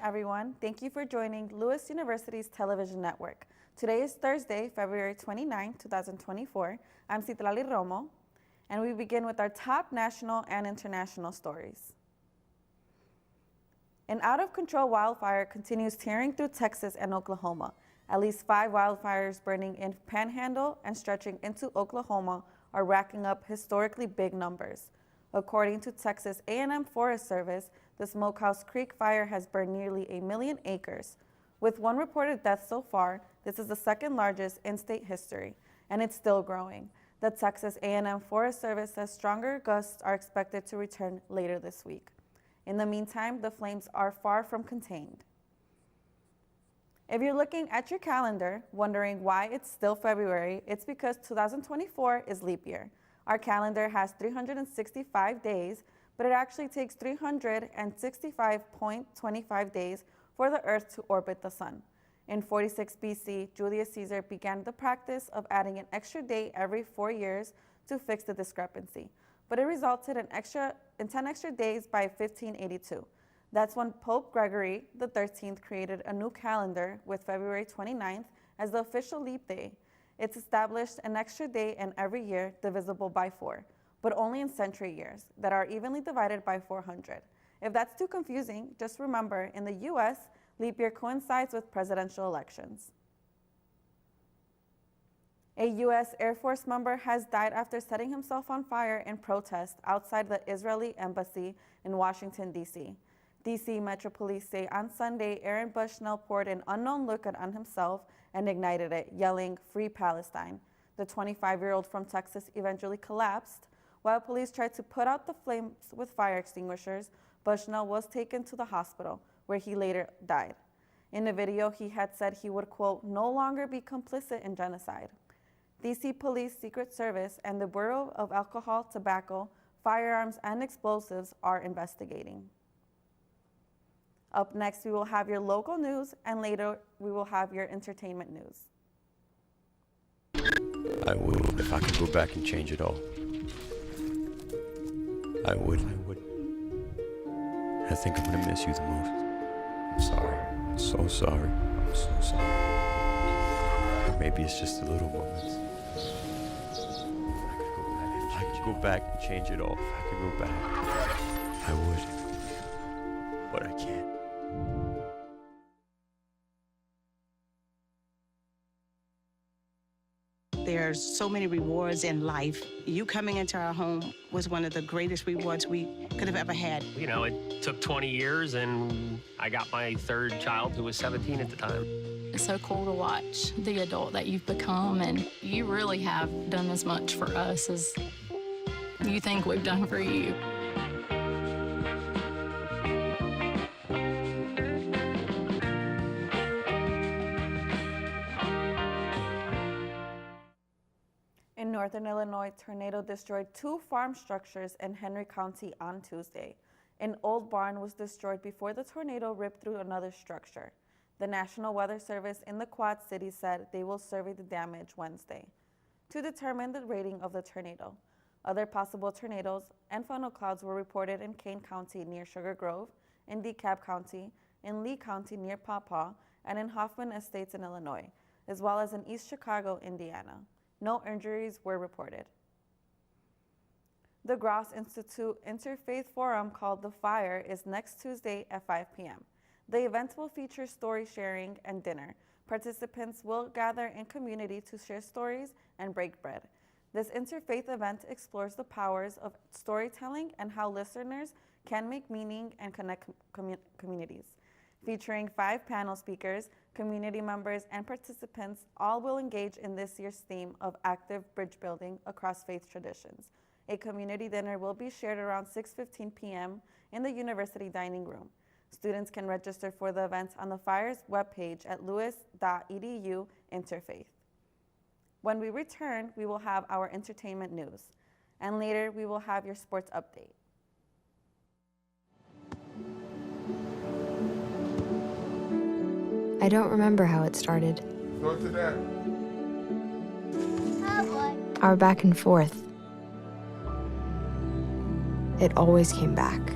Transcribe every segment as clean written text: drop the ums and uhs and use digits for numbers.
everyone. Thank you for joining Lewis University's television network. Today is Thursday, February 29, 2024. I'm Citlali Romo, and we begin with our top national and international stories. An out-of-control wildfire continues tearing through Texas and Oklahoma. At least 5 wildfires burning in Panhandle and stretching into Oklahoma are racking up historically big numbers. According to Texas A&M Forest Service, the Smokehouse Creek fire has burned nearly 1 million acres. With 1 reported death so far, this is the second largest in state history, and it's still growing. The Texas A&M Forest Service says stronger gusts are expected to return later this week. In the meantime, the flames are far from contained. If you're looking at your calendar, wondering why it's still February, it's because 2024 is leap year. Our calendar has 365 days, but it actually takes 365.25 days for the Earth to orbit the sun. In 46 BC, Julius Caesar began the practice of adding an extra day every 4 years to fix the discrepancy, but it resulted in 10 extra days by 1582. That's when Pope Gregory XIII created a new calendar with February 29th as the official leap day. It's established an extra day in every year divisible by 4, but only in century years that are evenly divided by 400. If that's too confusing, just remember in the US, leap year coincides with presidential elections. A U.S. Air Force member has died after setting himself on fire in protest outside the Israeli embassy in Washington, D.C. D.C. Metro Police say on Sunday, Aaron Bushnell poured an unknown liquid on himself and ignited it, yelling, "Free Palestine." The 25-year-old from Texas eventually collapsed. While police tried to put out the flames with fire extinguishers, Bushnell was taken to the hospital, where he later died. In the video, he had said he would, quote, "no longer be complicit in genocide." D.C. Police, Secret Service, and the Bureau of Alcohol, Tobacco, Firearms, and Explosives are investigating. Up next, we will have your local news, and later we will have your entertainment news. I would, if I could go back and change it all. I would. I think I'm gonna miss you the most. I'm sorry. I'm so sorry. I'm so sorry. Or maybe it's just the little moments. If I could go back and change it all. If I could go back, I would. But I can't. There's so many rewards in life. You coming into our home was one of the greatest rewards we could have ever had. You know, it took 20 years, and I got my 3rd child, who was 17 at the time. It's so cool to watch the adult that you've become, and you really have done as much for us as you think we've done for you. In northern Illinois, tornado destroyed 2 farm structures in Henry County on Tuesday. An old barn was destroyed before the tornado ripped through another structure. The National Weather Service in the Quad Cities said they will survey the damage Wednesday to determine the rating of the tornado. Other possible tornadoes and funnel clouds were reported in Kane County near Sugar Grove, in DeKalb County, in Lee County near Paw Paw, and in Hoffman Estates in Illinois, as well as in East Chicago, Indiana. No injuries were reported. The Gross Institute Interfaith Forum, called The Fire, is next Tuesday at 5 p.m. The event will feature story sharing and dinner. Participants will gather in community to share stories and break bread. This interfaith event explores the powers of storytelling and how listeners can make meaning and connect communities. Featuring 5 panel speakers, community members, and participants, all will engage in this year's theme of active bridge building across faith traditions. A community dinner will be shared around 6:15 p.m. in the university dining room. Students can register for the events on the Fire's webpage at lewis.edu/interfaith. When we return, we will have our entertainment news, and later we will have your sports update. I don't remember how it started. Go to that. Our back and forth. It always came back.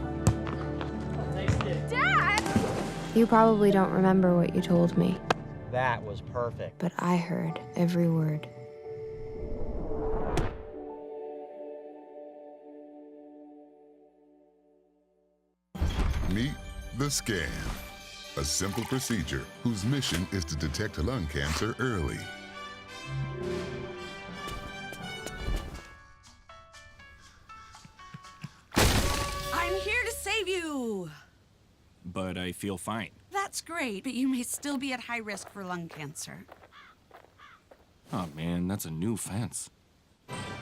Dad! You probably don't remember what you told me, That was perfect. but I heard every word. Meet the Scan, a simple procedure whose mission is to detect lung cancer early. I'm here to save you. But I feel fine. That's great, but you may still be at high risk for lung cancer. Oh man, that's a new fence.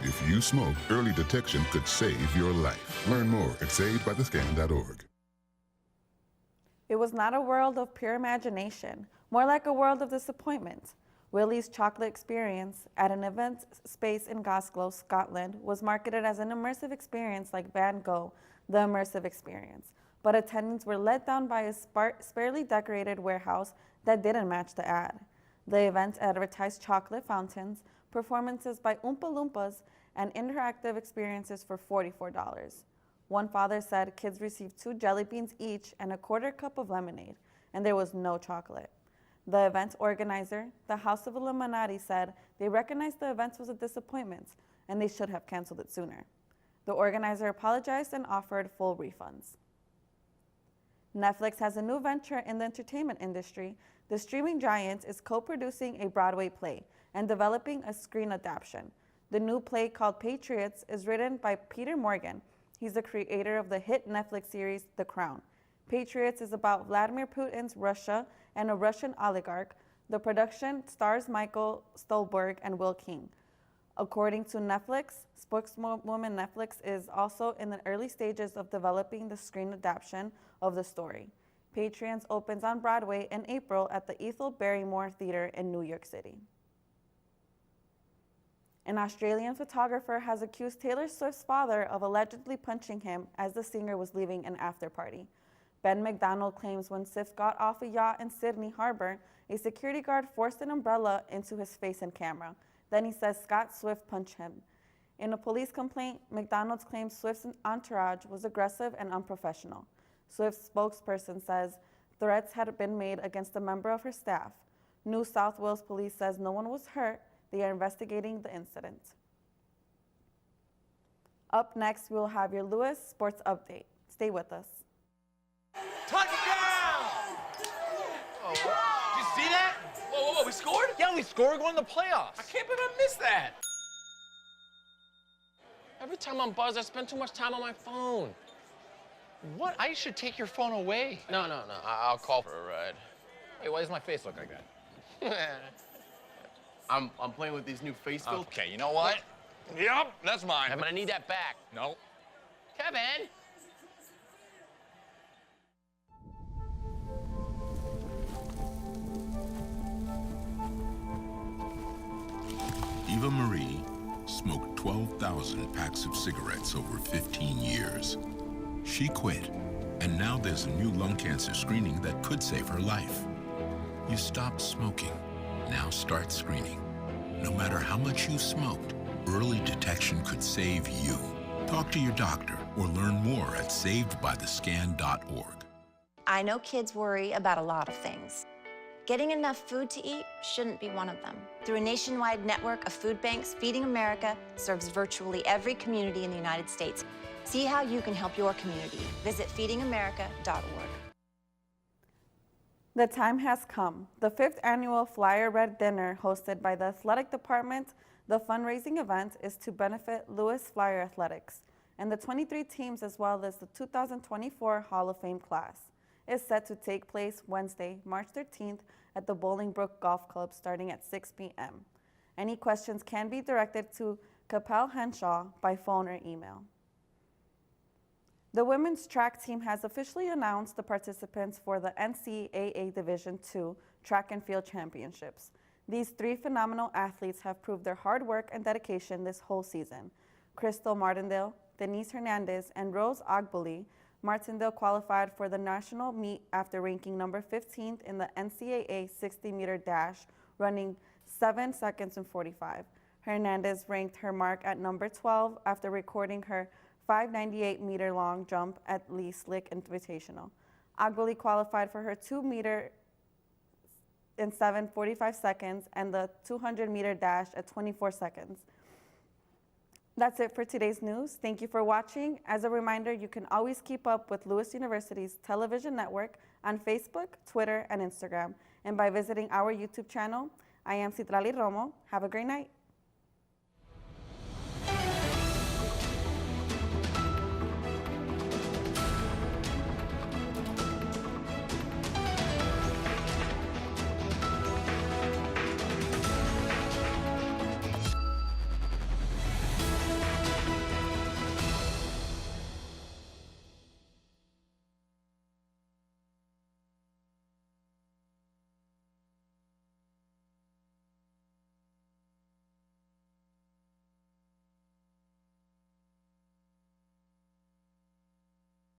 If you smoke, early detection could save your life. Learn more at savedbythescan.org. It was not a world of pure imagination, more like a world of disappointment. Willie's Chocolate Experience at an event space in Glasgow, Scotland, was marketed as an immersive experience like Van Gogh, the immersive experience. But attendants were let down by a sparely decorated warehouse that didn't match the ad. The event advertised chocolate fountains, performances by Oompa Loompas, and interactive experiences for $44. One father said kids received 2 jelly beans each and a quarter cup of lemonade, and there was no chocolate. The event organizer, the House of Illuminati, said they recognized the event was a disappointment and they should have canceled it sooner. The organizer apologized and offered full refunds. Netflix has a new venture in the entertainment industry. The streaming giant is co-producing a Broadway play and developing a screen adaptation. The new play, called Patriots, is written by Peter Morgan. He's the creator of the hit Netflix series, The Crown. Patriots is about Vladimir Putin's Russia and a Russian oligarch. The production stars Michael Stuhlbarg and Will King. According to Netflix, spokeswoman Netflix is also in the early stages of developing the screen adaptation of the story. Patriots opens on Broadway in April at the Ethel Barrymore Theatre in New York City. An Australian photographer has accused Taylor Swift's father of allegedly punching him as the singer was leaving an after-party. Ben McDonald claims when Swift got off a yacht in Sydney Harbor, a security guard forced an umbrella into his face and camera. Then he says Scott Swift punched him. In a police complaint, McDonald claims Swift's entourage was aggressive and unprofessional. Swift's spokesperson says threats had been made against a member of her staff. New South Wales police says no one was hurt. They are investigating the incident. Up next, we will have your Lewis Sports Update. Stay with us. Touchdown! Oh, did you see that? Whoa, we scored? Yeah, we scored. We're going to the playoffs. I can't believe I missed that. Every time I'm buzzed, I spend too much time on my phone. What? I should take your phone away. No. I'll call for a ride. Hey, why does my face look like that? I'm playing with these new face filters. Okay, you know what? Yep, that's mine. I'm gonna need that back. No. Kevin! Eva Marie smoked 12,000 packs of cigarettes over 15 years. She quit, and now there's a new lung cancer screening that could save her life. You stopped smoking. Now start screening. No matter how much you smoked, early detection could save you. Talk to your doctor or learn more at savedbythescan.org. I know kids worry about a lot of things. Getting enough food to eat shouldn't be one of them. Through a nationwide network of food banks, Feeding America serves virtually every community in the United States. See how you can help your community. Visit feedingamerica.org. The time has come. The 5th annual Flyer Red Dinner, hosted by the athletic department, the fundraising event is to benefit Lewis Flyer Athletics and the 23 teams, as well as the 2024 Hall of Fame class. Is set to take place Wednesday, March 13th at the Bolingbrook Golf Club starting at 6 p.m. Any questions can be directed to Capel Henshaw by phone or email. The women's track team has officially announced the participants for the NCAA Division II Track and Field Championships. These 3 phenomenal athletes have proved their hard work and dedication this whole season. Crystal Martindale, Denise Hernandez, and Rose Ogboli. Martindale qualified for the national meet after ranking number 15th in the NCAA 60-meter dash, running 7 seconds and 45. Hernandez ranked her mark at number 12 after recording her 598-meter long jump at Lee Slick Invitational. Agboli qualified for her 2 meter in 7:45 seconds and the 200-meter dash at 24 seconds. That's it for today's news. Thank you for watching. As a reminder, you can always keep up with Lewis University's television network on Facebook, Twitter, and Instagram, and by visiting our YouTube channel. I am Citlali Romo. Have a great night.